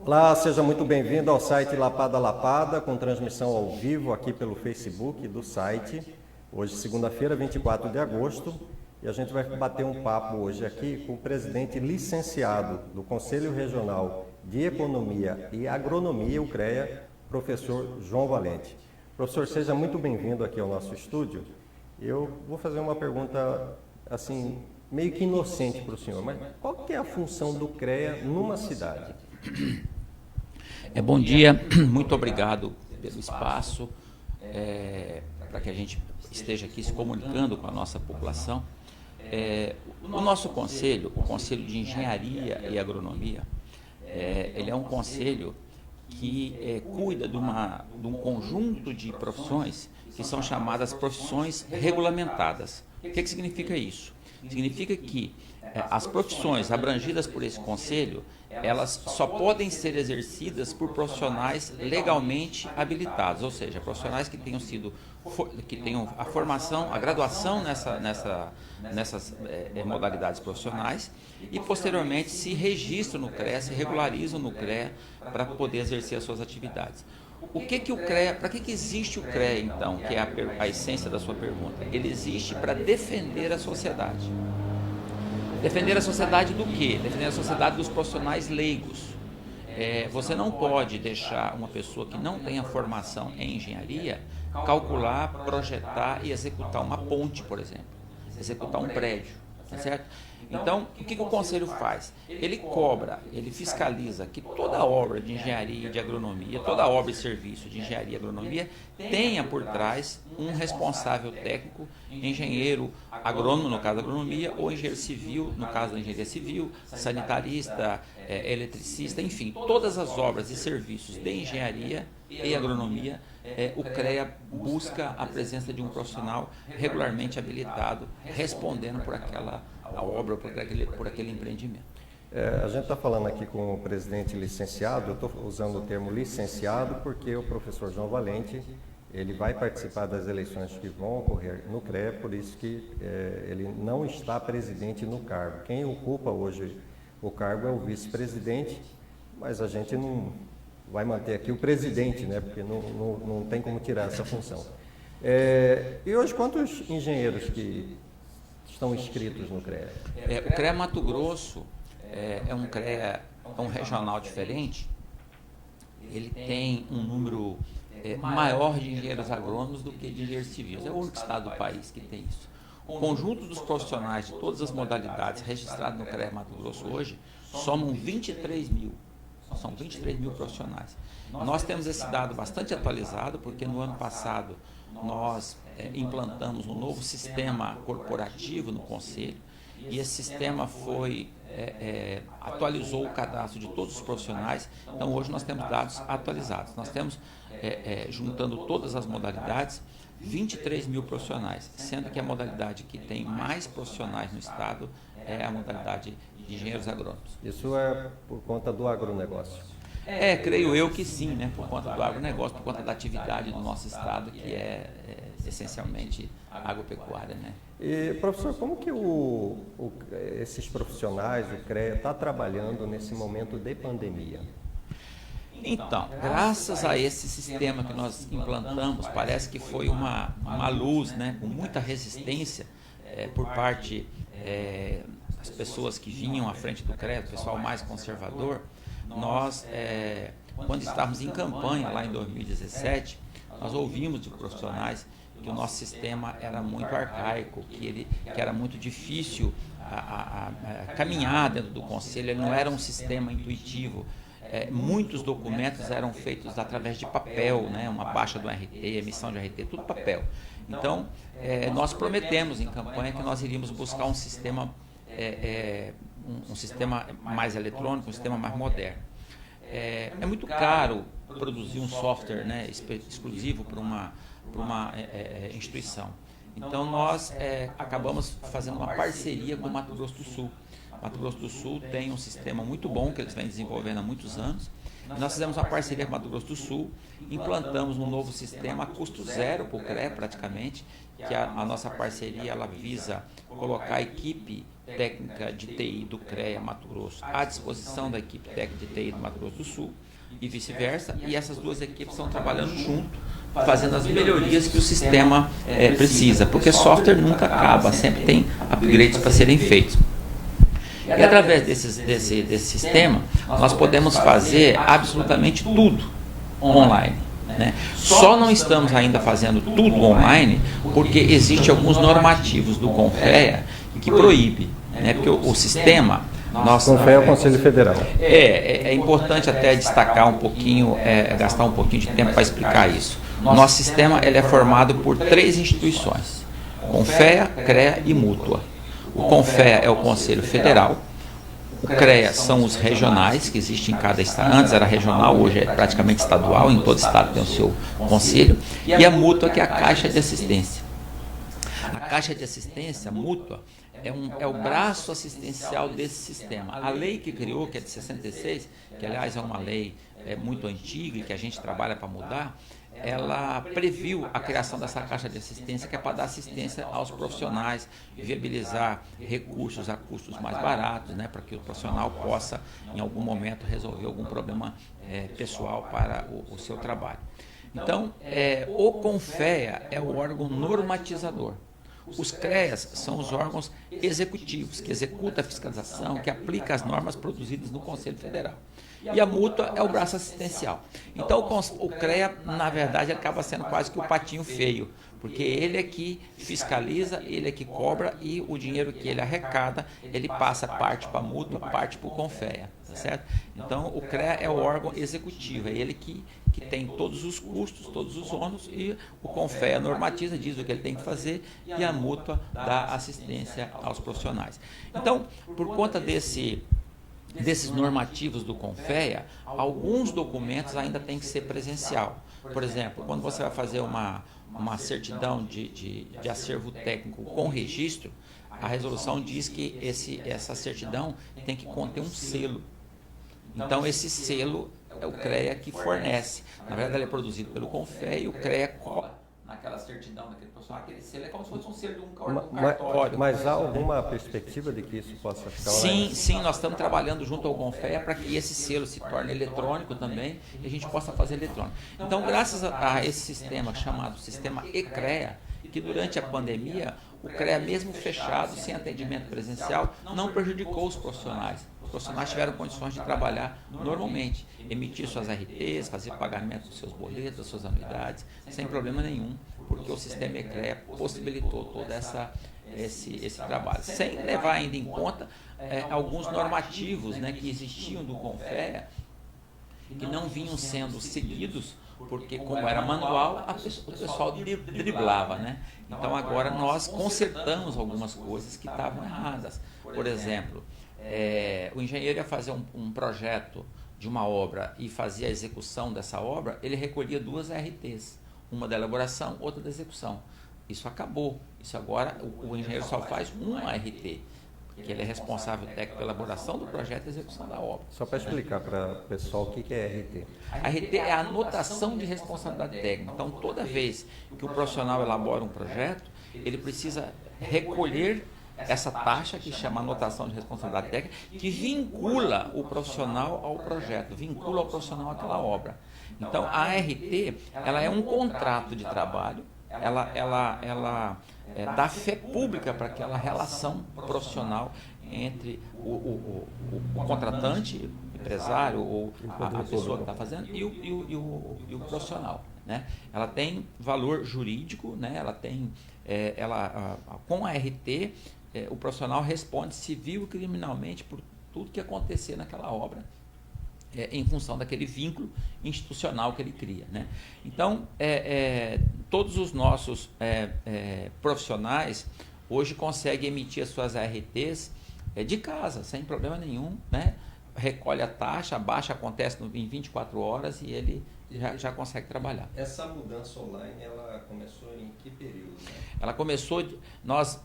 Olá, seja muito bem-vindo ao site Lapada Lapada, com transmissão ao vivo aqui pelo Facebook do site. Hoje, segunda-feira, 24 de agosto, e a gente vai bater um papo hoje aqui com o presidente licenciado do Conselho Regional de Economia e Agronomia, o CREA, professor João Valente. Professor, seja muito bem-vindo aqui ao nosso estúdio. Eu vou fazer uma pergunta, assim, meio que inocente para o senhor, mas qual que é a função do CREA numa cidade? Bom dia, muito obrigado pelo espaço, para que a gente esteja aqui se comunicando com a nossa população. O nosso conselho, o Conselho de Engenharia e Agronomia, ele é um conselho que cuida de um conjunto de profissões que são chamadas profissões regulamentadas. O que significa isso? Significa que as profissões abrangidas por esse conselho, elas só podem ser exercidas por profissionais legalmente habilitados, ou seja, profissionais que tenham a formação, a graduação nessas modalidades profissionais e posteriormente se registram no CREA, se regularizam no CREA para poder exercer as suas atividades. O CREA, para que existe o CREA então, que é a essência da sua pergunta? Ele existe para defender a sociedade. Defender a sociedade do quê? Defender a sociedade dos profissionais leigos. Você não pode deixar uma pessoa que não tenha formação em engenharia calcular, projetar e executar uma ponte, por exemplo, executar um prédio, tá certo? Então, o que o Conselho faz? Ele cobra, ele fiscaliza que toda obra de engenharia e de agronomia, toda obra e serviço de engenharia e agronomia tenha por trás um responsável técnico, engenheiro agrônomo, no caso da agronomia, ou engenheiro civil, no caso da engenharia civil, sanitarista, eletricista, enfim, todas as obras e serviços de engenharia e agronomia, o CREA busca a presença de um profissional regularmente habilitado, respondendo por aquela obra, por aquele empreendimento. A gente está falando aqui com o presidente licenciado, eu estou usando o termo licenciado porque o professor João Valente, ele vai participar das eleições que vão ocorrer no CREA, por isso que ele não está presidente no cargo. Quem ocupa hoje o cargo é o vice-presidente, mas a gente não vai manter aqui o presidente, né, porque não tem como tirar essa função. E hoje, quantos engenheiros que estão inscritos no CREA? O CREA Mato Grosso é um CREA, um regional diferente. Ele tem um número maior de engenheiros agrônomos do que de engenheiros civis. É o único estado do país que tem isso. O conjunto dos profissionais de todas as modalidades registrados no CREA Mato Grosso hoje somam 23 mil. São 23 mil profissionais. Nós temos esse dado bastante atualizado, porque no ano passado nós implantamos um novo sistema corporativo no Conselho, e esse sistema atualizou o cadastro de todos os profissionais. Então hoje nós temos dados atualizados. Nós temos, juntando todas as modalidades, 23 mil profissionais, sendo que a modalidade que tem mais profissionais no estado é a modalidade de engenheiros agrônomos. Isso é por conta do agronegócio? Creio eu que sim, né? Por conta do agronegócio, por conta da atividade do nosso estado, que é essencialmente agropecuária, né? E, professor, como que esses profissionais, o CREA, está trabalhando nesse momento de pandemia? Então, graças a esse sistema que nós implantamos, parece que foi uma luz, né, com muita resistência por parte das pessoas que vinham à frente do CREA, o pessoal mais conservador. Nós, quando estávamos em campanha lá em 2017, nós ouvimos de profissionais que o nosso sistema era muito arcaico, que era muito difícil a caminhar dentro do Conselho, ele não era um sistema intuitivo. Muitos documentos eram feitos através de papel, né? Uma baixa do RT, emissão de RT, tudo papel. Então, nós prometemos em campanha que nós iríamos buscar um sistema mais eletrônico, um sistema mais moderno. É muito caro produzir um software, né, exclusivo para uma instituição. Então nós acabamos fazendo uma parceria com o Mato Grosso do Sul. Mato Grosso do Sul tem um sistema muito bom que eles vêm desenvolvendo há muitos anos. Nós fizemos uma parceria com Mato Grosso do Sul, implantamos um novo sistema a custo zero para o CREA praticamente, que a nossa parceria ela visa colocar a equipe técnica de TI do CREA Mato Grosso à disposição da equipe técnica de TI do Mato Grosso do Sul e vice-versa, e essas duas equipes estão trabalhando junto, fazendo as melhorias que o sistema precisa, porque software nunca acaba, sempre tem upgrades para serem feitos. E através desse sistema, nós podemos fazer absolutamente tudo online. Né? Só não estamos ainda fazendo tudo online porque existem alguns normativos do CONFEA que proíbe, né? Porque o sistema... CONFEA é o Conselho Federal. É importante até destacar um pouquinho, gastar um pouquinho de tempo para explicar isso. Nosso sistema ele é formado por 3 instituições, CONFEA, CREA e Mútua. O CONFEA é o Conselho Federal, o CREA são os regionais que existem em cada estado. Antes era regional, hoje é praticamente estadual, em todo estado tem o seu conselho. E a Mútua, que é a Caixa de Assistência. A Caixa de Assistência Mútua é o braço assistencial desse sistema. A lei que criou, que é de 66, que aliás é uma lei muito antiga e que a gente trabalha para mudar, ela previu a criação dessa caixa de assistência, que é para dar assistência aos profissionais, viabilizar recursos a custos mais baratos, né, para que o profissional possa, em algum momento, resolver algum problema pessoal para o seu trabalho. Então, o CONFEA é o órgão normatizador. Os CREAs são os órgãos executivos, que executam a fiscalização, que aplicam as normas produzidas no Conselho Federal. E a Mútua é o braço assistencial. Então, o CREA, na verdade, acaba sendo quase que o patinho feio, porque ele é que fiscaliza, ele é que cobra e o dinheiro que ele arrecada, ele passa parte para a Mútua, parte para o CONFEA, tá certo? Então, o CREA é o órgão executivo, é ele que tem todos os custos, todos os ônus, e o CONFEA normatiza, diz o que ele tem que fazer, e a Mútua dá assistência aos profissionais. Então, por conta desses normativos do CONFEA, alguns documentos ainda têm que ser presencial. Por exemplo, quando você vai fazer uma certidão de acervo técnico com registro, a resolução diz que essa certidão tem que conter um selo. Então, esse selo é o CREA que fornece. Na verdade, ele é produzido pelo CONFEA e o CREA cobra naquela certidão daquele profissional. Aquele selo é como se fosse um selo de um cartório. Mas há alguma perspectiva de que isso possa ficar online? Sim, nós estamos trabalhando junto ao CONFEA para que esse selo se torne eletrônico também e a gente possa fazer eletrônico. Então, graças a esse sistema chamado Sistema eCREA, que durante a pandemia, o CREA mesmo fechado, sem atendimento presencial, não prejudicou os profissionais. Os profissionais tiveram condições de trabalhar normalmente, emitir suas RTs, fazer pagamento dos seus boletos, das suas anuidades, sem problema nenhum, porque o sistema eCREA possibilitou todo esse trabalho. Sem levar ainda em conta alguns normativos, né, que existiam do CONFEA, que não vinham sendo seguidos, porque como era manual, o pessoal driblava, né? Então agora nós consertamos algumas coisas que estavam erradas. Por exemplo, o engenheiro ia fazer um projeto de uma obra e fazia a execução dessa obra, ele recolhia 2 RTs, uma da elaboração, outra da execução. Isso acabou. Isso agora o engenheiro só faz uma RT, que ele é responsável técnico pela elaboração do projeto e execução da obra. Só para explicar para o pessoal o que é RT. A RT é a anotação de responsabilidade técnica. Então, toda vez que o profissional elabora um projeto, ele precisa recolher essa taxa que chama anotação de responsabilidade técnica, que vincula o profissional ao projeto, vincula o profissional àquela obra. Então, a RT, ela é um contrato de trabalho, ela dá fé pública para aquela relação profissional entre o contratante, empresário ou a pessoa que está fazendo e o profissional, né? Ela tem valor jurídico, né? Ela tem, com a RT, o profissional responde civil e criminalmente por tudo que acontecer naquela obra, em função daquele vínculo institucional que ele cria, né? Então, todos os nossos profissionais hoje conseguem emitir as suas ARTs de casa, sem problema nenhum, né? recolhe a taxa, a baixa acontece em 24 horas e ele já consegue trabalhar. Essa mudança online, ela começou em que período? Né? Ela começou, nós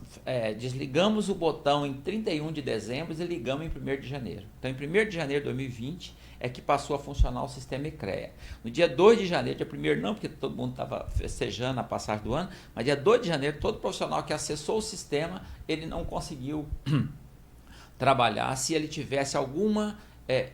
desligamos o botão em 31 de dezembro e ligamos em 1º de janeiro. Então, em 1º de janeiro de 2020 é que passou a funcionar o sistema ECREA. No dia 2 de janeiro, dia 1º não, porque todo mundo estava festejando a passagem do ano, mas dia 2 de janeiro, todo profissional que acessou o sistema, ele não conseguiu trabalhar se ele tivesse alguma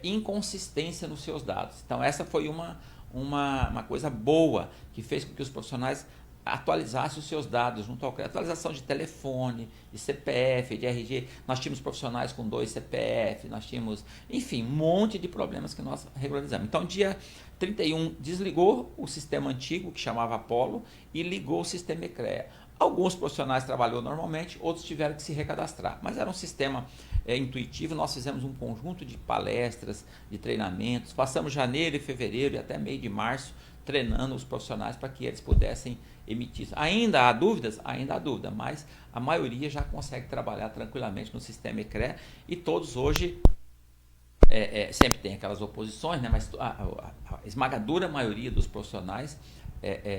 inconsistência nos seus dados. Então, essa foi uma coisa boa que fez com que os profissionais atualizassem os seus dados junto ao CREA. Atualização de telefone, de CPF, de RG. Nós tínhamos profissionais com 2 CPF, nós tínhamos, enfim, um monte de problemas que nós regularizamos. Então, dia 31, desligou o sistema antigo, que chamava Apollo, e ligou o sistema ECREA. Alguns profissionais trabalhou normalmente, outros tiveram que se recadastrar, mas era um sistema intuitivo. Nós fizemos um conjunto de palestras, de treinamentos, passamos janeiro e fevereiro e até meio de março treinando os profissionais para que eles pudessem emitir. Ainda há dúvidas? Ainda há dúvida, mas a maioria já consegue trabalhar tranquilamente no sistema ECREA e todos hoje, sempre tem aquelas oposições, né, mas a esmagadora maioria dos profissionais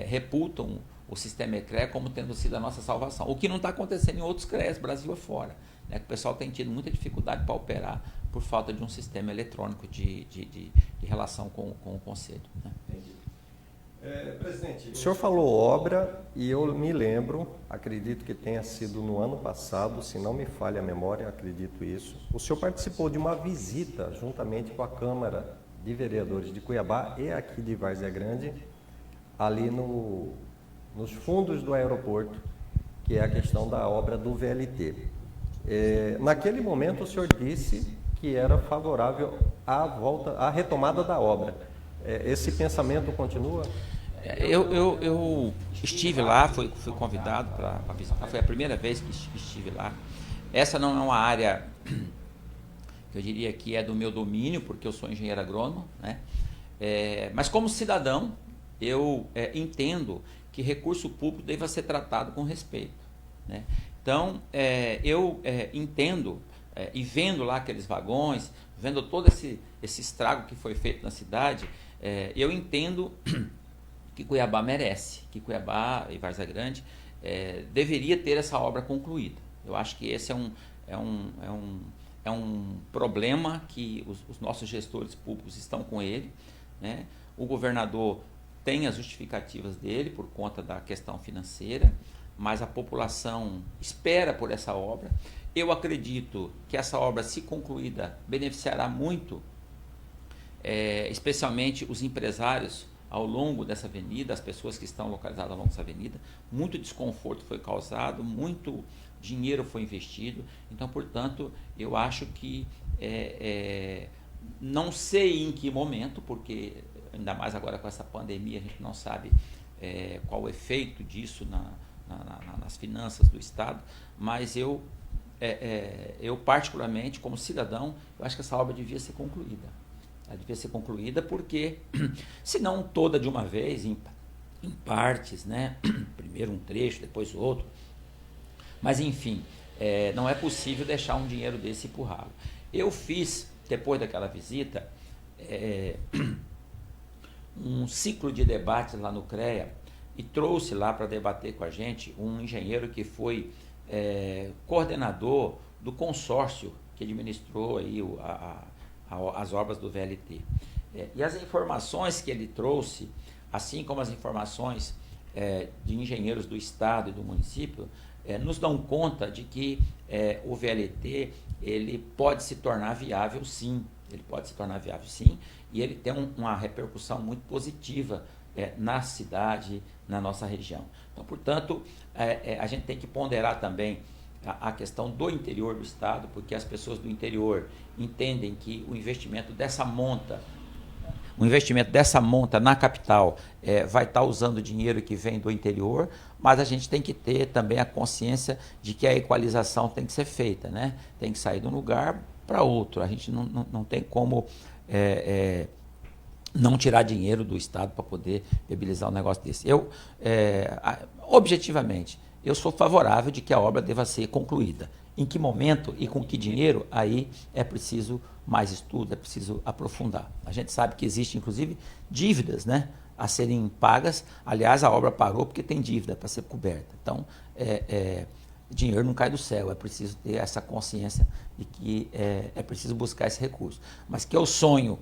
reputam o sistema ECREA como tendo sido a nossa salvação. O que não está acontecendo em outros CREAs, Brasil afora. Né, que o pessoal tem tido muita dificuldade para operar por falta de um sistema eletrônico de relação com o Conselho. Né? Entendi. Presidente, o senhor falou obra e eu me lembro, acredito que tenha sido no ano passado, se não me falha a memória, acredito isso, o senhor participou de uma visita juntamente com a Câmara de Vereadores de Cuiabá e aqui de Várzea Grande, ali nos fundos do aeroporto, que é a questão da obra do VLT. Naquele momento o senhor disse que era favorável à retomada da obra. Esse pensamento continua? Eu estive lá, fui convidado para visitar, foi a primeira vez que estive lá. Essa não é uma área que eu diria que é do meu domínio, porque eu sou engenheiro agrônomo, né? Mas como cidadão, eu entendo que recurso público deva ser tratado com respeito, né? Então, eu entendo, e vendo lá aqueles vagões, vendo todo esse estrago que foi feito na cidade, eu entendo que Cuiabá merece, que Cuiabá e Várzea Grande deveria ter essa obra concluída. Eu acho que esse é um problema que os nossos gestores públicos estão com ele, né? O governador tem as justificativas dele por conta da questão financeira, mas a população espera por essa obra. Eu acredito que essa obra, se concluída, beneficiará muito, especialmente os empresários ao longo dessa avenida, as pessoas que estão localizadas ao longo dessa avenida. Muito desconforto foi causado, muito dinheiro foi investido. Então, portanto, eu acho que não sei em que momento, porque ainda mais agora com essa pandemia, a gente não sabe qual o efeito disso nas finanças do Estado, mas eu particularmente, como cidadão, eu acho que essa obra devia ser concluída. Ela devia ser concluída porque, se não toda de uma vez, em partes, né? Primeiro um trecho, depois outro, mas enfim, não é possível deixar um dinheiro desse ir para o ralo. Eu fiz, depois daquela visita, um ciclo de debates lá no CREA e trouxe lá para debater com a gente um engenheiro que foi coordenador do consórcio que administrou aí as obras do VLT. E as informações que ele trouxe, assim como as informações de engenheiros do Estado e do município, nos dão conta de que o VLT ele pode se tornar viável, sim. Ele pode se tornar viável, sim, e ele tem uma repercussão muito positiva na cidade, na nossa região. Então, portanto, a gente tem que ponderar também a questão do interior do Estado, porque as pessoas do interior entendem que o investimento dessa monta na capital vai estar usando dinheiro que vem do interior, mas a gente tem que ter também a consciência de que a equalização tem que ser feita, né? Tem que sair de um lugar para outro. A gente não tem como não tirar dinheiro do Estado para poder viabilizar um negócio desse. Objetivamente, eu sou favorável de que a obra deva ser concluída. Em que momento e com que dinheiro, aí é preciso mais estudo, é preciso aprofundar. A gente sabe que existe, inclusive, dívidas, né, a serem pagas. Aliás, a obra parou porque tem dívida para ser coberta. Então, dinheiro não cai do céu, é preciso ter essa consciência de que é preciso buscar esse recurso. Mas que eu sonho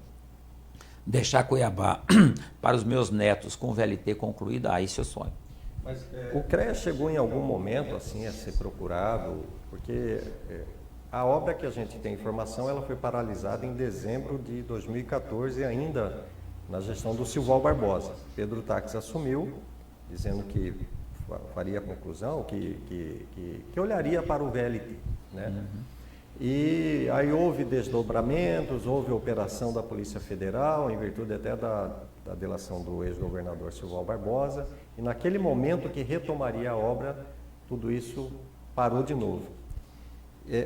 deixar Cuiabá para os meus netos com o VLT concluído, isso eu sonho. Mas o CREA chegou em algum momento assim a ser procurado, porque a obra que a gente tem informação, ela foi paralisada em dezembro de 2014, ainda na gestão do Silval Barbosa. Pedro Táxi assumiu, dizendo que faria a conclusão, que olharia para o VLT, né? Uhum. E aí houve desdobramentos, houve operação da Polícia Federal, em virtude até da delação do ex-governador Silval Barbosa, e naquele momento que retomaria a obra, tudo isso parou de novo.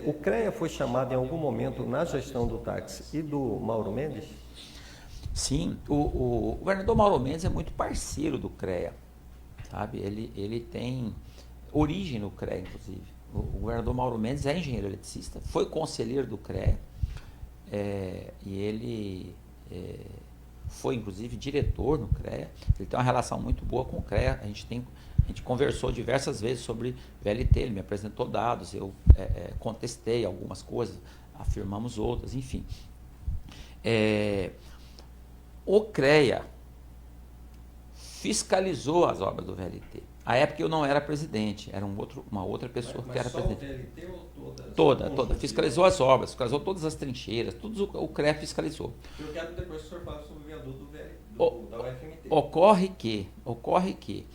O CREA foi chamado em algum momento na gestão do Táxi e do Mauro Mendes? Sim, o governador Mauro Mendes é muito parceiro do CREA, sabe? Ele tem origem no CREA, inclusive. O governador Mauro Mendes é engenheiro eletricista, foi conselheiro do CREA, e ele foi, inclusive, diretor no CREA. Ele tem uma relação muito boa com o CREA. A gente conversou diversas vezes sobre VLT, ele me apresentou dados, eu contestei algumas coisas, afirmamos outras, enfim. O CREA fiscalizou as obras do VLT. À época eu não era presidente, era uma outra pessoa que era presidente. Mas só o VLT ou Toda. Fiscalizou as obras, fiscalizou todas as trincheiras, tudo o CREA fiscalizou. Eu quero depois que o senhor fale sobre o viaduto da UFMT. Ocorre que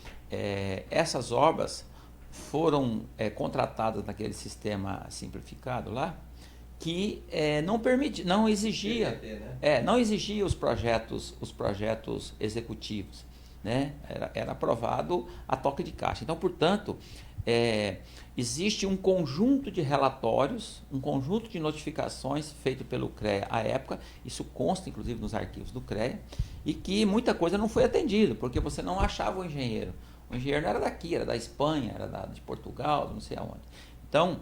essas obras foram contratadas naquele sistema simplificado lá, que não exigia, não exigia os projetos executivos. Né? Era aprovado a toque de caixa. Então, portanto, existe um conjunto de relatórios, um conjunto de notificações feito pelo CREA à época, isso consta inclusive nos arquivos do CREA, e que muita coisa não foi atendida, porque você não achava o engenheiro. O engenheiro não era daqui, era da Espanha, era de Portugal, não sei aonde. Então,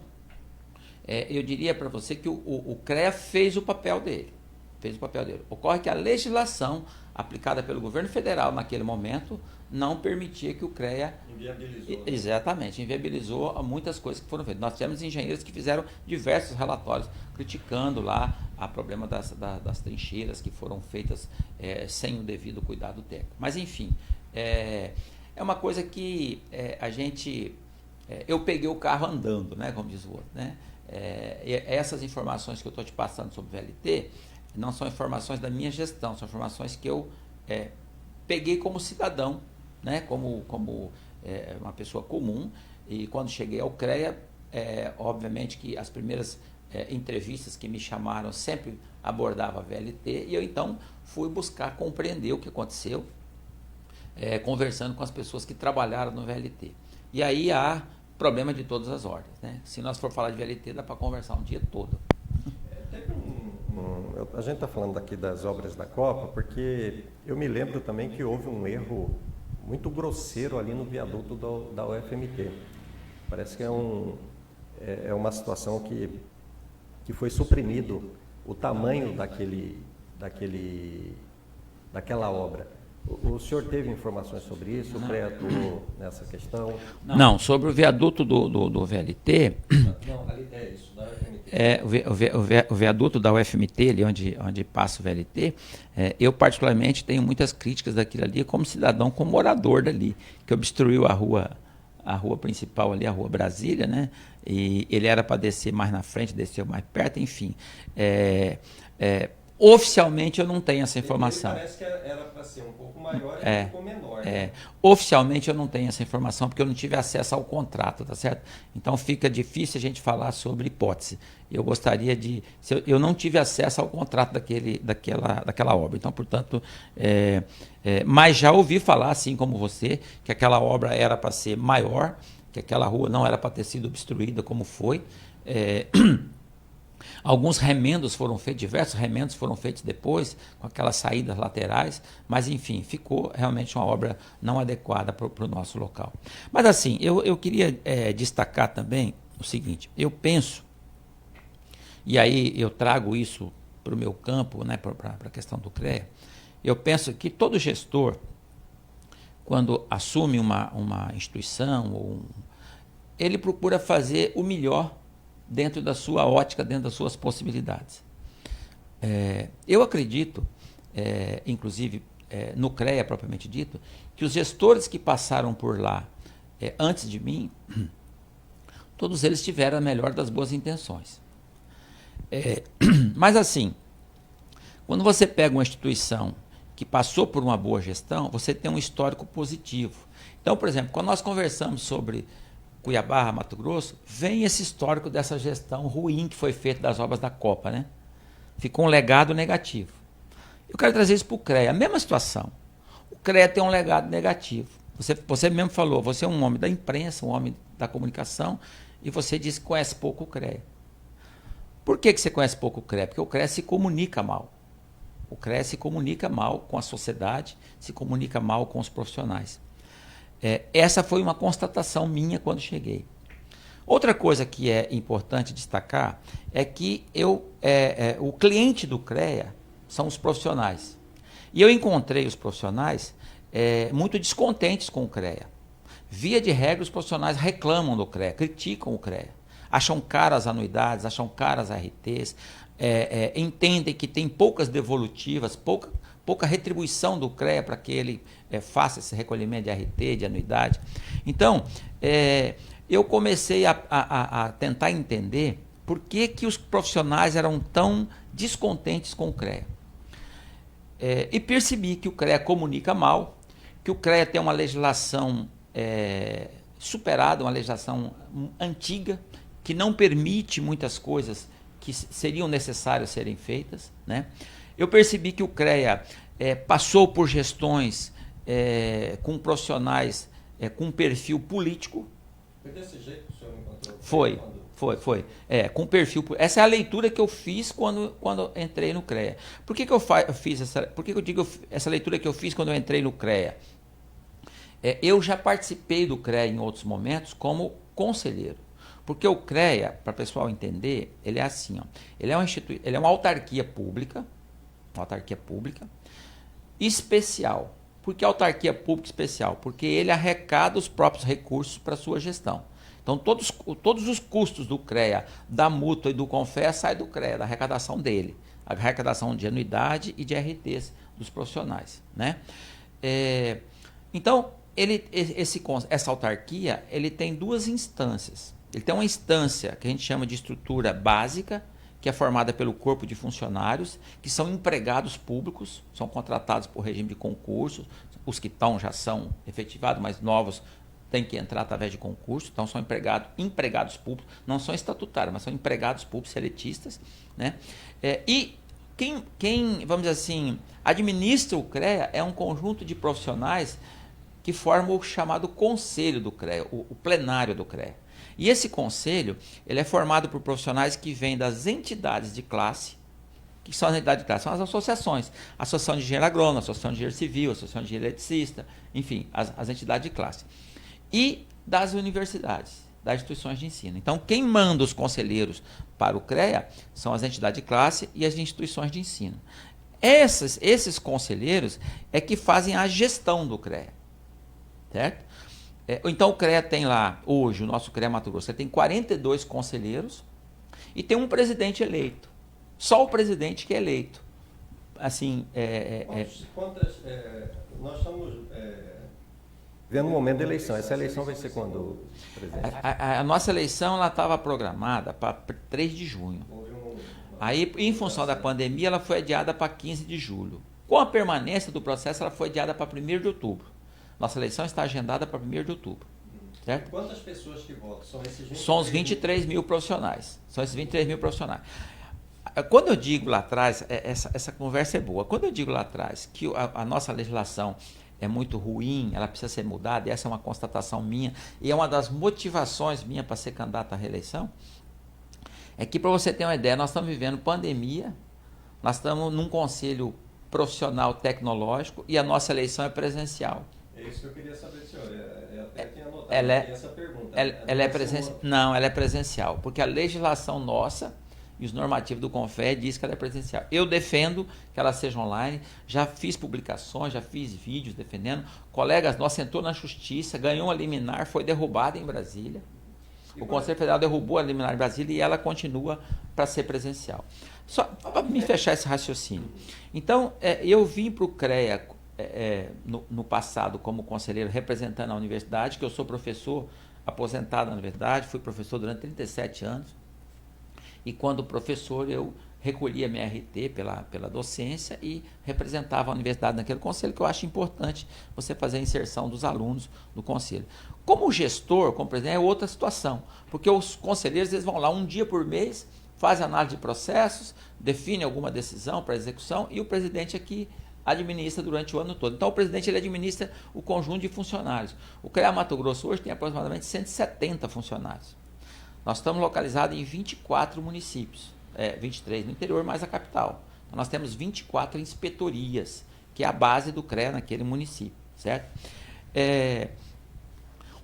eu diria para você que o CREA fez o papel dele. Ocorre que a legislação aplicada pelo governo federal naquele momento não permitia que o CREA inviabilizou muitas coisas que foram feitas. Nós tivemos engenheiros que fizeram diversos relatórios criticando lá a problema das trincheiras que foram feitas sem o devido cuidado técnico. Mas enfim, é uma coisa que eu peguei o carro andando, né, como diz o outro, né? Essas informações que eu estou te passando sobre o VLT não são informações da minha gestão, são informações que eu peguei como cidadão, né, como uma pessoa comum, e quando cheguei ao CREA, obviamente que as primeiras entrevistas que me chamaram sempre abordava a VLT, e eu então fui buscar compreender o que aconteceu, conversando com as pessoas que trabalharam no VLT. E aí há problema de todas as ordens, né? Se nós for falar de VLT, dá para conversar um dia todo. A gente está falando aqui das obras da Copa, porque eu me lembro também que houve um erro muito grosseiro ali no viaduto da UFMT. Parece que é uma situação que foi suprimido o tamanho daquela obra. O senhor teve informações sobre isso? O CREA atuou nessa questão? Não, sobre o viaduto do VLT... Não, ali é isso, da UFMT. O viaduto da UFMT, ali onde passa o VLT, eu particularmente tenho muitas críticas daquilo ali, como cidadão, como morador dali, que obstruiu a rua principal ali, a Rua Brasília, né? E ele era para descer mais na frente, desceu mais perto, enfim. Oficialmente eu não tenho essa informação. Parece que era para ser um pouco maior e ficou menor. Né? Oficialmente eu não tenho essa informação porque eu não tive acesso ao contrato, tá certo? Então fica difícil a gente falar sobre hipótese. Eu gostaria de... Eu não tive acesso ao contrato daquela obra. Então, portanto, mas já ouvi falar, assim como você, que aquela obra era para ser maior, que aquela rua não era para ter sido obstruída como foi. Alguns remendos foram feitos, diversos remendos foram feitos depois, com aquelas saídas laterais, mas enfim, ficou realmente uma obra não adequada para o nosso local. Mas assim, eu queria destacar também o seguinte, eu penso e aí eu trago isso para o meu campo, né, para a questão do CREA, eu penso que todo gestor, quando assume uma instituição, ele procura fazer o melhor dentro da sua ótica, dentro das suas possibilidades. Eu acredito, inclusive no CREA propriamente dito, que os gestores que passaram por lá antes de mim, todos eles tiveram a melhor das boas intenções. Mas assim, quando você pega uma instituição que passou por uma boa gestão, você tem um histórico positivo. Então, por exemplo, quando nós conversamos sobre Cuiabá, Mato Grosso, vem esse histórico dessa gestão ruim que foi feita das obras da Copa, né? Ficou um legado negativo. Eu quero trazer isso para o CREA, a mesma situação. O CREA tem um legado negativo. Você mesmo falou, você é um homem da imprensa, um homem da comunicação, e você disse que conhece pouco o CREA. Por que você conhece pouco o CREA? Porque o CREA se comunica mal. O CREA se comunica mal com a sociedade, se comunica mal com os profissionais. Essa foi uma constatação minha quando cheguei. Outra coisa que é importante destacar é que o cliente do CREA são os profissionais. E eu encontrei os profissionais muito descontentes com o CREA. Via de regra, os profissionais reclamam do CREA, criticam o CREA. Acham caras as anuidades, acham caras as RTs, entendem que tem poucas devolutivas, pouca retribuição do CREA para que ele faça esse recolhimento de RT, de anuidade. Então, eu comecei a tentar entender por que os profissionais eram tão descontentes com o CREA. E percebi que o CREA comunica mal, que o CREA tem uma legislação superada, uma legislação antiga, que não permite muitas coisas que seriam necessárias serem feitas, né? Eu percebi que o CREA passou por gestões com profissionais com perfil político. Foi desse jeito que o senhor encontrou? Foi. Com perfil. Essa é a leitura que eu fiz quando entrei no CREA. Por que eu fiz essa? Por que eu digo essa leitura que eu fiz quando eu entrei no CREA? Eu já participei do CREA em outros momentos como conselheiro. Porque o CREA, para o pessoal entender, ele é assim, ó, ele é uma autarquia pública, especial. Por que autarquia pública especial? Porque ele arrecada os próprios recursos para a sua gestão. Então, todos os custos do CREA, da mútua e do CONFES, saem do CREA, da arrecadação dele. A arrecadação de anuidade e de RTs dos profissionais, né? Então, essa autarquia, ele tem duas instâncias. Ele tem uma instância que a gente chama de estrutura básica, que é formada pelo corpo de funcionários, que são empregados públicos, são contratados por regime de concurso, os que estão já são efetivados, mas novos têm que entrar através de concurso, então são empregados públicos, não são estatutários, mas são empregados públicos seletistas, né? E quem, vamos dizer assim, administra o CREA é um conjunto de profissionais que formam o chamado conselho do CREA, o plenário do CREA. E esse conselho, ele é formado por profissionais que vêm das entidades de classe. O que são as entidades de classe? São as associações. Associação de Engenheiro Agrônomo, Associação de Engenheiro Civil, Associação de Engenheiro Eletricista, enfim, as entidades de classe. E das universidades, das instituições de ensino. Então, quem manda os conselheiros para o CREA são as entidades de classe e as instituições de ensino. Esses conselheiros é que fazem a gestão do CREA. Certo? Então o CREA tem lá, hoje, o nosso CREA Mato Grosso, tem 42 conselheiros e tem um presidente eleito. Só o presidente que é eleito. Assim, nós estamos vendo o momento da eleição. Essa eleição vai ser quando, presidente? A nossa eleição estava programada para 3 de junho. Aí, em função da pandemia, ela foi adiada para 15 de julho. Com a permanência do processo, ela foi adiada para 1º de outubro. Nossa eleição está agendada para 1º de outubro. Certo? Quantas pessoas que votam? São os 23 mil profissionais. São esses 23 mil profissionais. Quando eu digo lá atrás, essa conversa é boa. Quando eu digo lá atrás que a nossa legislação é muito ruim, ela precisa ser mudada, e essa é uma constatação minha, e é uma das motivações minha para ser candidato à reeleição, é que, para você ter uma ideia, nós estamos vivendo pandemia, nós estamos num conselho profissional tecnológico e a nossa eleição é presencial. É isso que eu queria saber do senhor. Eu até tinha anotado essa pergunta. Não, ela é presencial, porque a legislação nossa, e os normativos do CONFED diz que ela é presencial. Eu defendo que ela seja online, já fiz publicações, já fiz vídeos defendendo. Colegas nossos entrou na justiça, ganhou uma liminar, foi derrubada em Brasília. O Conselho Federal derrubou a liminar em Brasília e ela continua para ser presencial. Só para me fechar esse raciocínio. Então, eu vim para o CREA no passado como conselheiro representando a universidade, que eu sou professor aposentado na universidade, fui professor durante 37 anos. E quando professor, eu recolhia minha RT pela docência e representava a universidade naquele conselho, que eu acho importante você fazer a inserção dos alunos no conselho. Como gestor, como presidente, é outra situação, porque os conselheiros eles vão lá um dia por mês, fazem análise de processos, definem alguma decisão para execução e o presidente aqui administra durante o ano todo. Então, o presidente ele administra o conjunto de funcionários. O CREA Mato Grosso hoje tem aproximadamente 170 funcionários. Nós estamos localizados em 24 municípios, 23 no interior, mais a capital. Então, nós temos 24 inspetorias, que é a base do CREA naquele município, certo?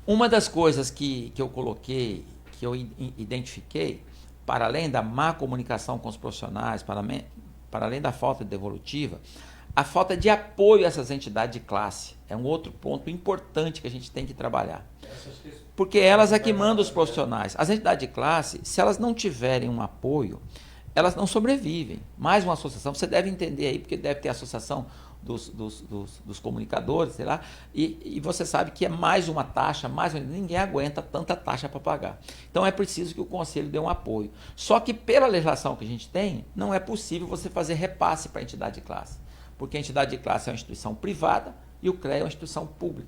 Uma das coisas que eu coloquei, que eu identifiquei, para além da má comunicação com os profissionais, para além da falta de devolutiva, a falta de apoio a essas entidades de classe é um outro ponto importante que a gente tem que trabalhar. Porque elas é que mandam os profissionais. As entidades de classe, se elas não tiverem um apoio, elas não sobrevivem. Mais uma associação, você deve entender aí, porque deve ter a associação dos comunicadores, sei lá, e você sabe que é mais uma taxa, ninguém aguenta tanta taxa para pagar. Então é preciso que o conselho dê um apoio. Só que pela legislação que a gente tem, não é possível você fazer repasse para a entidade de classe. Porque a entidade de classe é uma instituição privada e o CREA é uma instituição pública.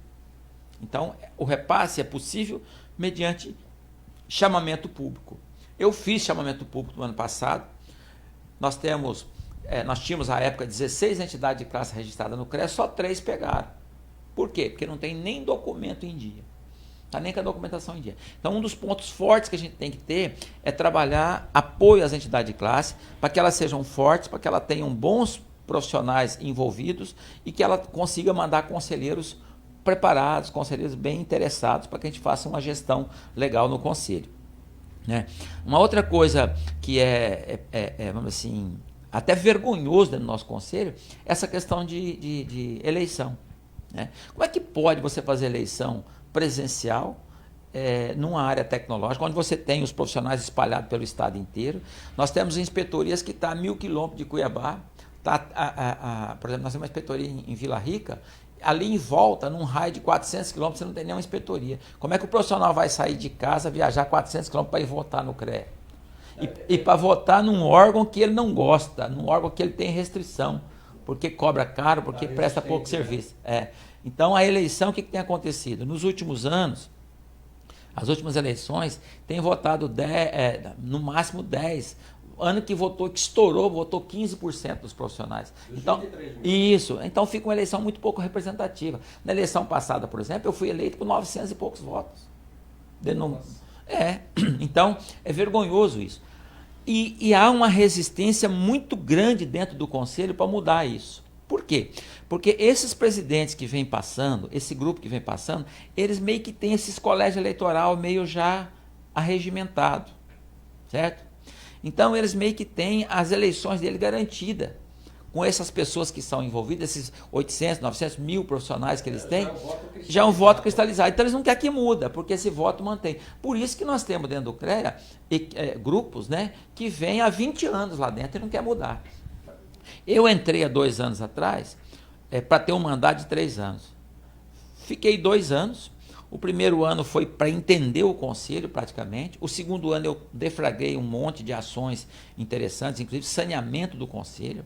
Então, o repasse é possível mediante chamamento público. Eu fiz chamamento público no ano passado. Nós tínhamos, à época, 16 entidades de classe registradas no CREA, só 3 pegaram. Por quê? Porque não tem nem documento em dia. Está nem com a documentação em dia. Então, um dos pontos fortes que a gente tem que ter é trabalhar apoio às entidades de classe para que elas sejam fortes, para que elas tenham bons profissionais envolvidos e que ela consiga mandar conselheiros preparados, conselheiros bem interessados para que a gente faça uma gestão legal no conselho, né? Uma outra coisa que vamos assim, até vergonhoso dentro do nosso conselho é essa questão de eleição, né? Como é que pode você fazer eleição presencial numa área tecnológica, onde você tem os profissionais espalhados pelo estado inteiro? Nós temos inspetorias que estão a 1.000 quilômetros de Cuiabá. Por exemplo, nós temos uma inspetoria em Vila Rica, ali em volta, num raio de 400 quilômetros, você não tem nenhuma inspetoria. Como é que o profissional vai sair de casa, viajar 400 quilômetros para ir votar no CREA? E para votar num órgão que ele não gosta, num órgão que ele tem restrição, porque cobra caro, porque presta pouco serviço. Então, a eleição, o que tem acontecido? Nos últimos anos, as últimas eleições, tem votado no máximo 10%. Ano que estourou, votou 15% dos profissionais. Então fica uma eleição muito pouco representativa. Na eleição passada, por exemplo, eu fui eleito com 900 e poucos votos. Então é vergonhoso isso. E há uma resistência muito grande dentro do conselho para mudar isso. Por quê? Porque esses presidentes que vêm passando, esse grupo que vem passando, eles meio que têm esses colégios eleitoral meio já arregimentado, certo? Então, eles meio que têm as eleições dele garantidas. Com essas pessoas que são envolvidas, esses 800, 900 mil profissionais que eles têm, já é um voto cristalizado. Então, eles não querem que muda, porque esse voto mantém. Por isso que nós temos dentro do CREA grupos, né, que vêm há 20 anos lá dentro e não quer mudar. Eu entrei há 2 anos atrás para ter um mandato de 3 anos. Fiquei 2 anos. O primeiro ano foi para entender o conselho, praticamente. O segundo ano eu deflagrei um monte de ações interessantes, inclusive saneamento do conselho.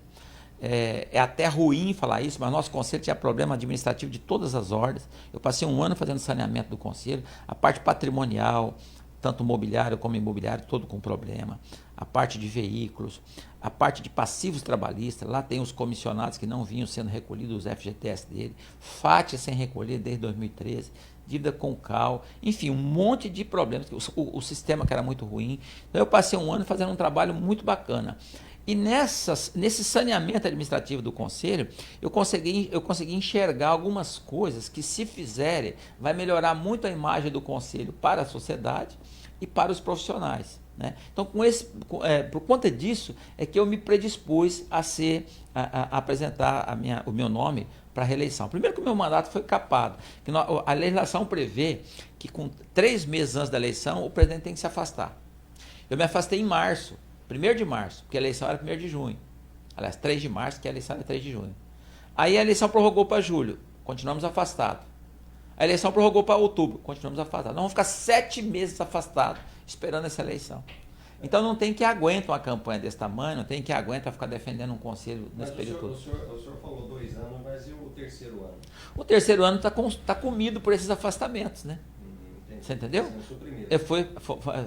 É até ruim falar isso, mas nosso conselho tinha problema administrativo de todas as ordens. Eu passei 1 ano fazendo saneamento do conselho. A parte patrimonial, tanto mobiliário como imobiliário, todo com problema. A parte de veículos, a parte de passivos trabalhistas, lá tem os comissionados que não vinham sendo recolhidos, os FGTS dele. FAT sem recolher desde 2013. Dívida com CAL, enfim, um monte de problemas, o sistema que era muito ruim. Então eu passei 1 ano fazendo um trabalho muito bacana. E nesse saneamento administrativo do conselho, eu consegui enxergar algumas coisas que, se fizerem, vai melhorar muito a imagem do conselho para a sociedade e para os profissionais. Né? Então, por conta disso, é que eu me predispus a apresentar o meu nome para a reeleição. Primeiro que o meu mandato foi capado. Que a legislação prevê que com 3 meses antes da eleição, o presidente tem que se afastar. Eu me afastei em março, 1º de março, porque a eleição era 1º de junho. Aliás, 3 de março, que a eleição era 3 de junho. Aí a eleição prorrogou para julho, continuamos afastados. A eleição prorrogou para outubro, continuamos afastados. Nós vamos ficar 7 meses afastados, esperando essa eleição. Então não tem que aguentar uma campanha desse tamanho, não tem que aguentar ficar defendendo um conselho nesse período todo. O senhor falou 2 anos, mas e o terceiro ano? O terceiro ano está comido por esses afastamentos, né? Você entendeu? Foi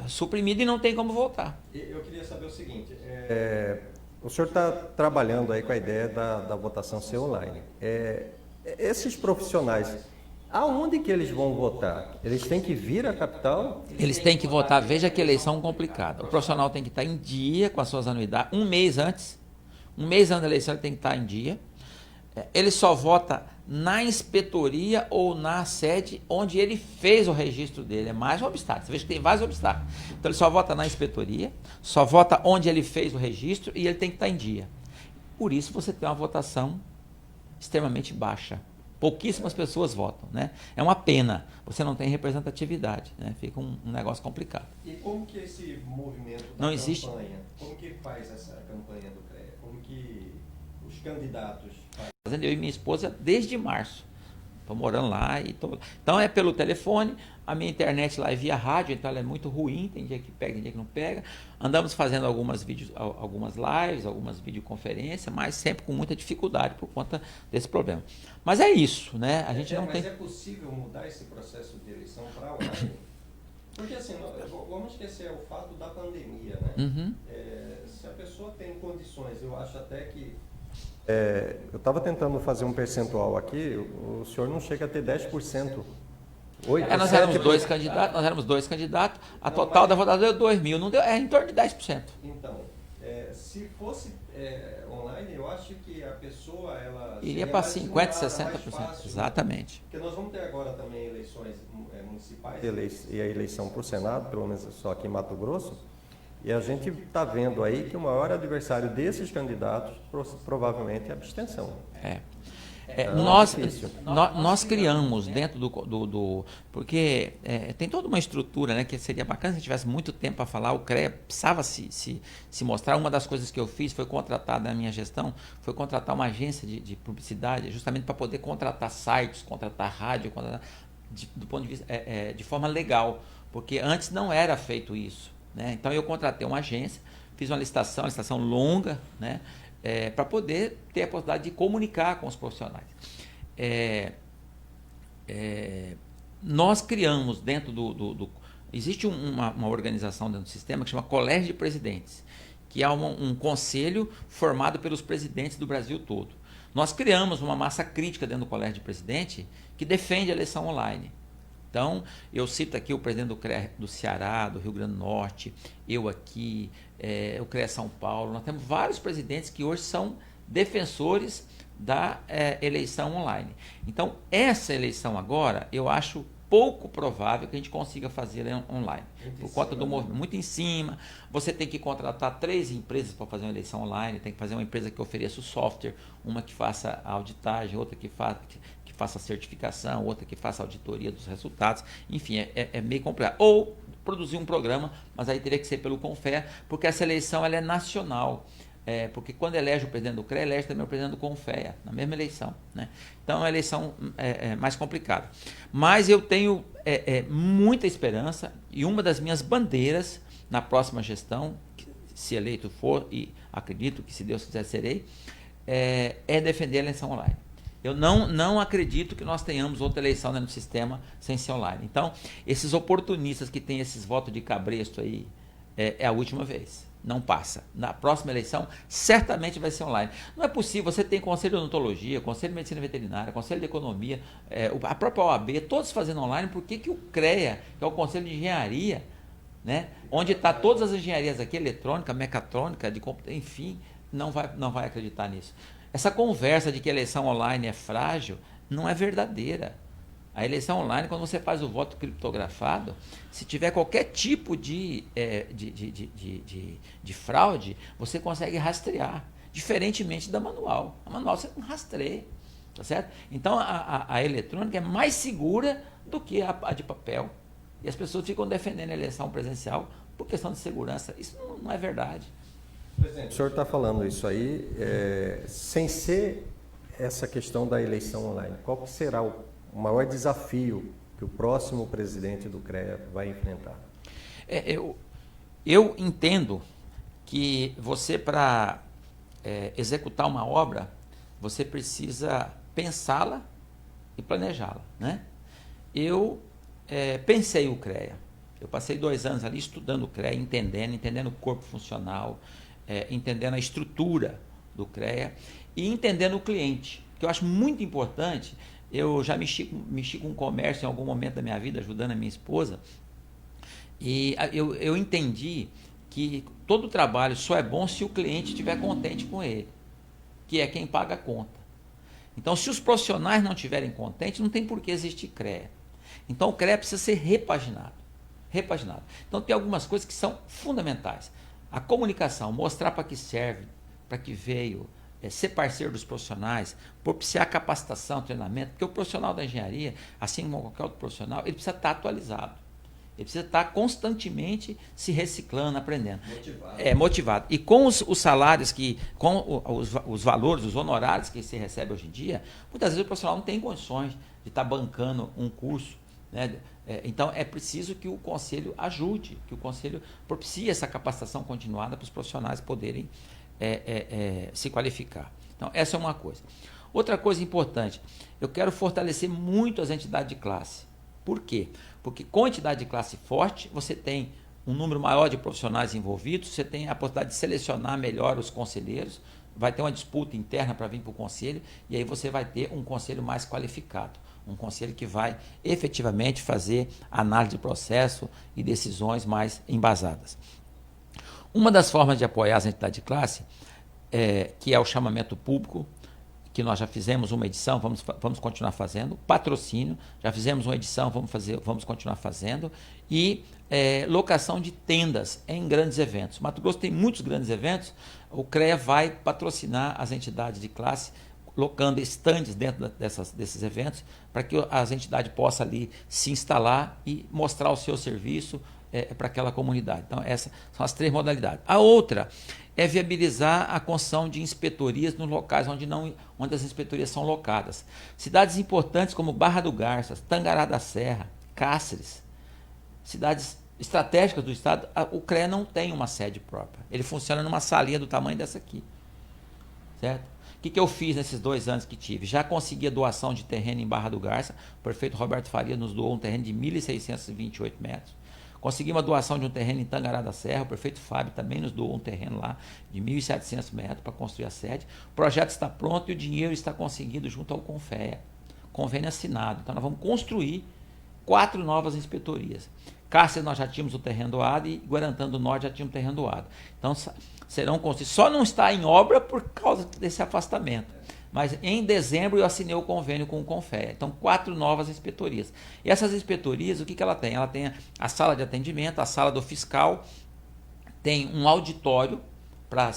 suprimido e não tem como voltar. Eu queria saber o seguinte, o senhor está trabalhando aí com a ideia da votação ser online. Esses profissionais, aonde que eles vão votar? Eles têm que vir à capital? Eles têm que votar, veja que eleição complicada. O profissional tem que estar em dia com as suas anuidades, um mês antes da eleição ele tem que estar em dia. Ele só vota na inspetoria ou na sede onde ele fez o registro dele. É mais um obstáculo. Você veja que tem vários obstáculos. Então ele só vota na inspetoria, só vota onde ele fez o registro e ele tem que estar em dia. Por isso você tem uma votação extremamente baixa. Pouquíssimas pessoas votam, né? É uma pena. Você não tem representatividade, né? Fica um negócio complicado. E como que esse movimento da não existe campanha, como que faz essa campanha do CREA? Como que os candidatos fazem? Eu e minha esposa desde março. Estou morando lá e tô... Então é pelo telefone, a minha internet lá é via rádio, então ela é muito ruim, tem dia que pega, tem dia que não pega. Andamos fazendo algumas lives, algumas videoconferências, mas sempre com muita dificuldade por conta desse problema. Mas é isso, né? A gente não tem... Mas é possível mudar esse processo de eleição para online? Porque assim, vamos esquecer o fato da pandemia, né? Uhum. Se a pessoa tem condições, eu acho até que... eu estava tentando fazer um percentual aqui, o senhor não chega a ter 10%. Nós éramos 2 candidatos, a total da votação deu 2 mil, não deu, em torno de 10%. Então, se fosse online, eu acho que a pessoa iria para 50%, 60%. Exatamente. Porque nós vamos ter agora também eleições municipais e a eleição para o Senado, pelo menos só aqui em Mato Grosso. E a gente está vendo aí que o maior adversário desses candidatos provavelmente é a abstenção. Nós criamos dentro porque tem toda uma estrutura, né, que seria bacana se tivesse muito tempo para falar. O CREA precisava se mostrar. Uma das coisas que eu fiz foi contratar, na minha gestão, foi contratar uma agência de publicidade, justamente para poder contratar sites, contratar rádio, do ponto de vista de forma legal, porque antes não era feito isso, né? Então eu contratei uma agência, fiz uma licitação longa, né? Para poder ter a possibilidade de comunicar com os profissionais. Nós criamos dentro existe uma organização dentro do sistema que chama Colégio de Presidentes, que é um conselho formado pelos presidentes do Brasil todo. Nós criamos uma massa crítica dentro do Colégio de Presidente que defende a eleição online. Então, eu cito aqui o presidente do CREA do Ceará, do Rio Grande do Norte, eu aqui, o CREA São Paulo. Nós temos vários presidentes que hoje são defensores da eleição online. Então, essa eleição agora, eu acho pouco provável que a gente consiga fazer online. Por conta do movimento, muito em cima. Você tem que contratar 3 empresas para fazer uma eleição online. Tem que fazer uma empresa que ofereça o software, uma que faça a auditagem, outra que faça a certificação, outra que faça a auditoria dos resultados. Enfim, é meio complicado. Ou produzir um programa, mas aí teria que ser pelo Confea, porque essa eleição ela é nacional. Porque quando elege o presidente do CREA, elege também o presidente do Confea, na mesma eleição, né? Então é uma eleição mais complicada. Mas eu tenho muita esperança, e uma das minhas bandeiras na próxima gestão, se eleito for, e acredito que se Deus quiser serei, é defender a eleição online. Eu não acredito que nós tenhamos outra eleição no sistema sem ser online. Então, esses oportunistas que têm esses votos de cabresto aí, é a última vez. Não passa. Na próxima eleição, certamente vai ser online. Não é possível, você tem Conselho de Odontologia, Conselho de Medicina Veterinária, Conselho de Economia, a própria OAB, todos fazendo online. Por que o CREA, que é o Conselho de Engenharia, né, onde está todas as engenharias aqui, eletrônica, mecatrônica, enfim, não vai acreditar nisso? Essa conversa de que a eleição online é frágil não é verdadeira. A eleição online, quando você faz o voto criptografado, se tiver qualquer tipo de fraude, você consegue rastrear, diferentemente da manual. A manual você não rastreia, tá certo? Então, a eletrônica é mais segura do que a de papel. E as pessoas ficam defendendo a eleição presencial por questão de segurança. Isso não é verdade. Presidente, o senhor está falando isso aí, sem ser essa questão da eleição online. Qual que será o maior desafio que o próximo presidente do CREA vai enfrentar? Eu entendo que você, para executar uma obra, você precisa pensá-la e planejá-la, né? Eu pensei o CREA. Eu passei 2 anos ali estudando o CREA, entendendo o corpo funcional, entendendo a estrutura do CREA e entendendo o cliente, que eu acho muito importante. Eu já mexi com comércio em algum momento da minha vida, ajudando a minha esposa, e eu entendi que todo trabalho só é bom se o cliente estiver contente com ele, que é quem paga a conta. Então, se os profissionais não estiverem contentes, não tem por que existir CREA. Então, o CREA precisa ser repaginado. Então, tem algumas coisas que são fundamentais. A comunicação, mostrar para que serve, para que veio, ser parceiro dos profissionais, propiciar capacitação, treinamento, porque o profissional da engenharia, assim como qualquer outro profissional, ele precisa estar atualizado. Ele precisa estar constantemente se reciclando, aprendendo. Motivado. E com os salários, com os valores, os honorários que se recebe hoje em dia, muitas vezes o profissional não tem condições de estar bancando um curso, né? Então é preciso que o conselho ajude, que o conselho propicie essa capacitação continuada para os profissionais poderem se qualificar. Então essa é uma coisa. Outra coisa importante, eu quero fortalecer muito as entidades de classe. Por quê? Porque com entidade de classe forte, você tem um número maior de profissionais envolvidos, você tem a possibilidade de selecionar melhor os conselheiros, vai ter uma disputa interna para vir para o conselho, e aí você vai ter um conselho mais qualificado, um conselho que vai efetivamente fazer análise de processo e decisões mais embasadas. Uma das formas de apoiar as entidades de classe, que é o chamamento público, que nós já fizemos uma edição, vamos continuar fazendo, patrocínio, já fizemos uma edição, vamos continuar fazendo, e locação de tendas em grandes eventos. Mato Grosso tem muitos grandes eventos, o CREA vai patrocinar as entidades de classe, locando estandes dentro desses eventos, para que as entidades possam ali se instalar e mostrar o seu serviço para aquela comunidade. Então, essas são as 3 modalidades. A outra é viabilizar a construção de inspetorias nos locais onde as inspetorias são locadas. Cidades importantes como Barra do Garças, Tangará da Serra, Cáceres, cidades estratégicas do estado, o CREA não tem uma sede própria. Ele funciona numa salinha do tamanho dessa aqui. Certo? O que eu fiz nesses 2 anos que tive? Já consegui a doação de terreno em Barra do Garça. O prefeito Roberto Faria nos doou um terreno de 1.628 metros. Consegui uma doação de um terreno em Tangará da Serra. O prefeito Fábio também nos doou um terreno lá de 1.700 metros para construir a sede. O projeto está pronto e o dinheiro está conseguido junto ao CONFEA. Convênio assinado. Então nós vamos construir 4 novas inspetorias. Cáceres nós já tínhamos o terreno doado e Guarantã do Norte já tínhamos o terreno doado. Então serão construídos. Só não está em obra por causa desse afastamento. Mas em dezembro eu assinei o convênio com o CONFEA. Então 4 novas inspetorias. E essas inspetorias, o que ela tem? Ela tem a sala de atendimento, a sala do fiscal, tem um auditório para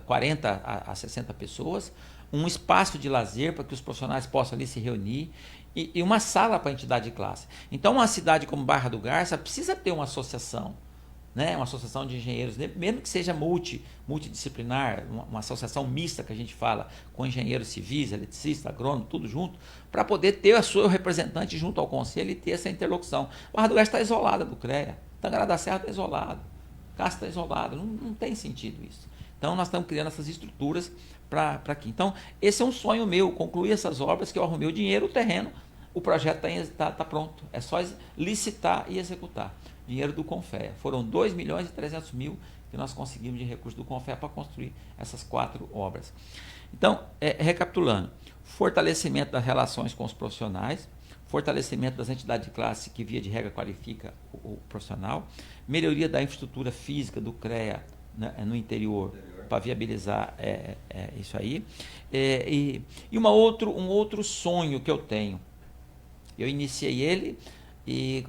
40 a 60 pessoas, um espaço de lazer para que os profissionais possam ali se reunir e uma sala para a entidade de classe. Então uma cidade como Barra do Garça precisa ter uma associação, né? Uma associação de engenheiros, mesmo que seja multidisciplinar, uma associação mista que a gente fala, com engenheiros civis, eletricista, agrônomo, tudo junto, para poder ter a sua representante junto ao conselho e ter essa interlocução. Barra do Garça está isolada do CREA, Tangará da Serra está isolado, Cáceres está isolado, não tem sentido isso. Então nós estamos criando essas estruturas para aqui. Então esse é um sonho meu, concluir essas obras, que eu arrumei o dinheiro, o terreno, o projeto está pronto, é só licitar e executar. Dinheiro do CONFEA. Foram 2.300.000 que nós conseguimos de recursos do CONFEA para construir essas 4 obras. Então, recapitulando, fortalecimento das relações com os profissionais, fortalecimento das entidades de classe que, via de regra, qualifica o profissional, melhoria da infraestrutura física do CREA, né, no interior, para viabilizar isso aí. E um outro sonho que eu tenho Eu iniciei ele e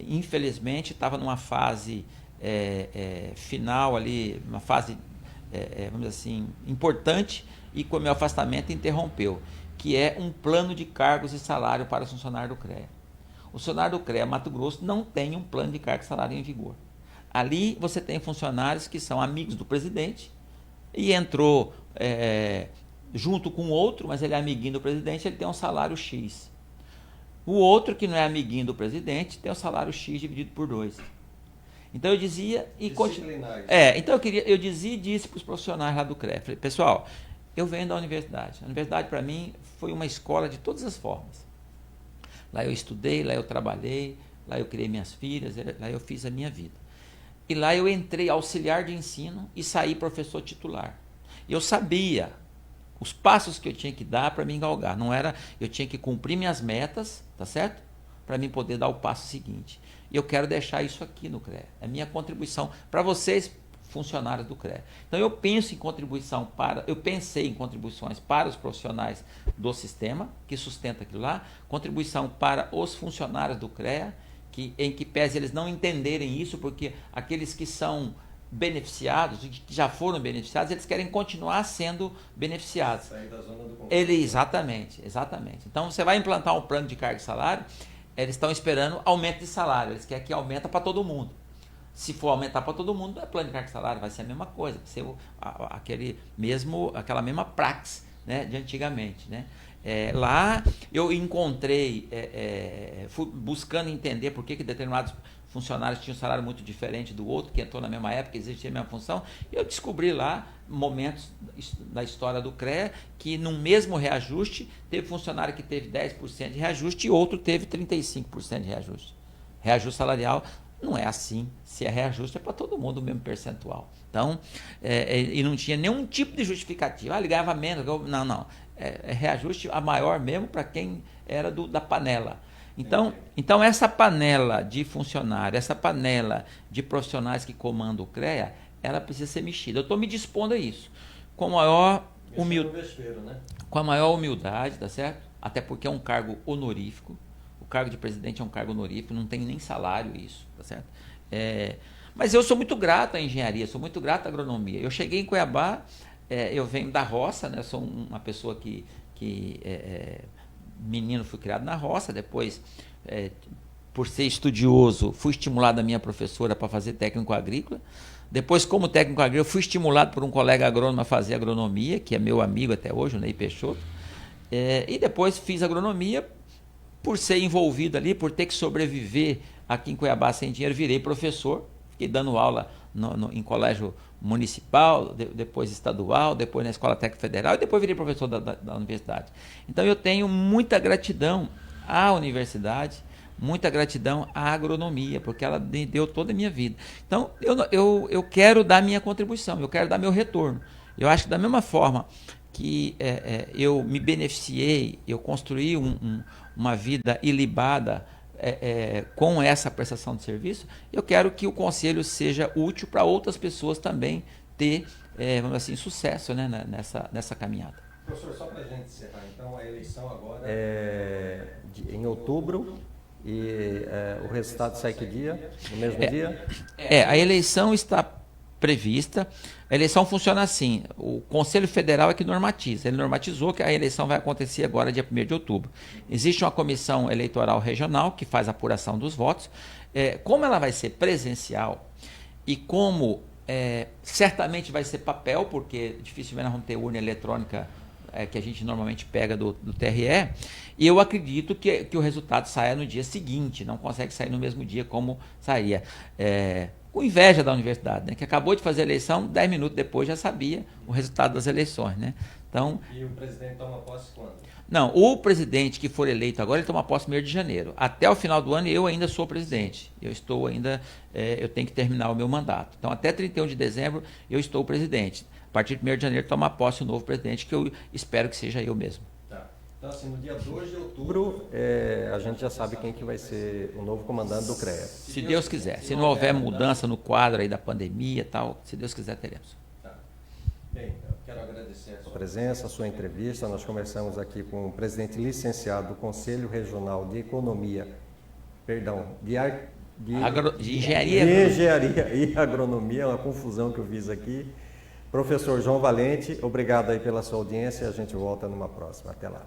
infelizmente estava numa fase final ali, uma fase, vamos dizer assim, importante, e com o meu afastamento interrompeu, que é um plano de cargos e salário para os funcionários do CREA. O funcionário do CREA Mato Grosso não tem um plano de cargo e salário em vigor. Ali você tem funcionários que são amigos do presidente e entrou junto com outro, mas ele é amiguinho do presidente, ele tem um salário X. O outro, que não é amiguinho do presidente, tem um salário X dividido por 2. Então eu dizia então eu dizia e disse para os profissionais lá do CREA, falei, pessoal, eu venho da universidade. A universidade para mim foi uma escola de todas as formas. Lá eu estudei, lá eu trabalhei, lá eu criei minhas filhas, lá eu fiz a minha vida. E lá eu entrei auxiliar de ensino e saí professor titular. Eu sabia os passos que eu tinha que dar para me galgar. Não era, eu tinha que cumprir minhas metas, tá certo? Para mim poder dar o passo seguinte. E eu quero deixar isso aqui no CREA. É minha contribuição para vocês, funcionários do CREA. Então eu pensei em contribuições para os profissionais do sistema, que sustenta aquilo lá, contribuição para os funcionários do CREA, em que pese eles não entenderem isso, porque aqueles que são beneficiados, que já foram beneficiados, eles querem continuar sendo beneficiados. Sair da zona do conforto. Exatamente. Então você vai implantar um plano de cargo e salário, eles estão esperando aumento de salário, eles querem que aumenta para todo mundo. Se for aumentar para todo mundo, não é plano de cargo e salário, vai ser a mesma coisa, vai ser aquela mesma praxe, né, de antigamente, né? Lá eu encontrei, fui buscando entender por que determinados funcionários tinham um salário muito diferente do outro, que entrou na mesma época, existia a mesma função, e eu descobri lá momentos da história do CREA que no mesmo reajuste, teve funcionário que teve 10% de reajuste e outro teve 35% de reajuste. Reajuste salarial não é assim, se é reajuste é para todo mundo o mesmo percentual. Então, e não tinha nenhum tipo de justificativa, ele ganhava menos, não. Reajuste a maior mesmo para quem era da panela. Então, essa panela de funcionários, essa panela de profissionais que comandam o CREA, ela precisa ser mexida. Eu estou me dispondo a isso, com a maior humildade, tá certo? Até porque é um cargo honorífico. O cargo de presidente é um cargo honorífico, não tem nem salário isso, tá certo? Mas eu sou muito grato à engenharia, sou muito grato à agronomia. Eu cheguei em Cuiabá, eu venho da roça, né? Sou uma pessoa menino, fui criado na roça, depois, por ser estudioso, fui estimulado da minha professora para fazer técnico agrícola. Depois, como técnico agrícola, fui estimulado por um colega agrônomo a fazer agronomia, que é meu amigo até hoje, o Ney Peixoto. E depois fiz agronomia, por ser envolvido ali, por ter que sobreviver aqui em Cuiabá sem dinheiro, virei professor, fiquei dando aula em colégio municipal, depois estadual, depois na Escola Técnica Federal, e depois virei professor da universidade. Então eu tenho muita gratidão à universidade, muita gratidão à agronomia, porque ela me deu toda a minha vida. Então eu quero dar minha contribuição, eu quero dar meu retorno. Eu acho que da mesma forma que eu me beneficiei, eu construí uma vida ilibada com essa prestação de serviço, eu quero que o conselho seja útil para outras pessoas também ter, vamos assim, sucesso, né, nessa caminhada. Professor, só para a gente encerrar, então, a eleição agora é em outubro e o resultado sai que dia? No mesmo dia? A eleição está prevista. A eleição funciona assim, o Conselho Federal é que normatiza, ele normatizou que a eleição vai acontecer agora dia 1º de outubro. Existe uma comissão eleitoral regional que faz a apuração dos votos. Como ela vai ser presencial e como certamente vai ser papel, porque dificilmente nós vamos ter urna eletrônica que a gente normalmente pega do TRE, e eu acredito que o resultado saia no dia seguinte, não consegue sair no mesmo dia como saía. Com inveja da universidade, né, que acabou de fazer a eleição, 10 minutos depois já sabia o resultado das eleições. Né? Então, e o presidente toma posse quando? Não, o presidente que for eleito agora, ele toma posse no 1º de janeiro. Até o final do ano eu ainda sou presidente. Eu tenho que terminar o meu mandato. Então, até 31 de dezembro eu estou presidente. A partir de 1º de janeiro toma posse o novo presidente, que eu espero que seja eu mesmo. Então, assim, no dia 2 de outubro, a gente já sabe quem que vai ser o novo comandante do CREA. Se Deus quiser. Se não houver mudança no quadro aí da pandemia e tal, se Deus quiser, teremos. Bem, eu quero agradecer a sua presença, a sua entrevista. Nós conversamos aqui com o presidente licenciado do Conselho Regional de Economia, perdão, de Engenharia e Agronomia, uma confusão que eu fiz aqui. Professor João Valente, obrigado aí pela sua audiência. A gente volta numa próxima. Até lá.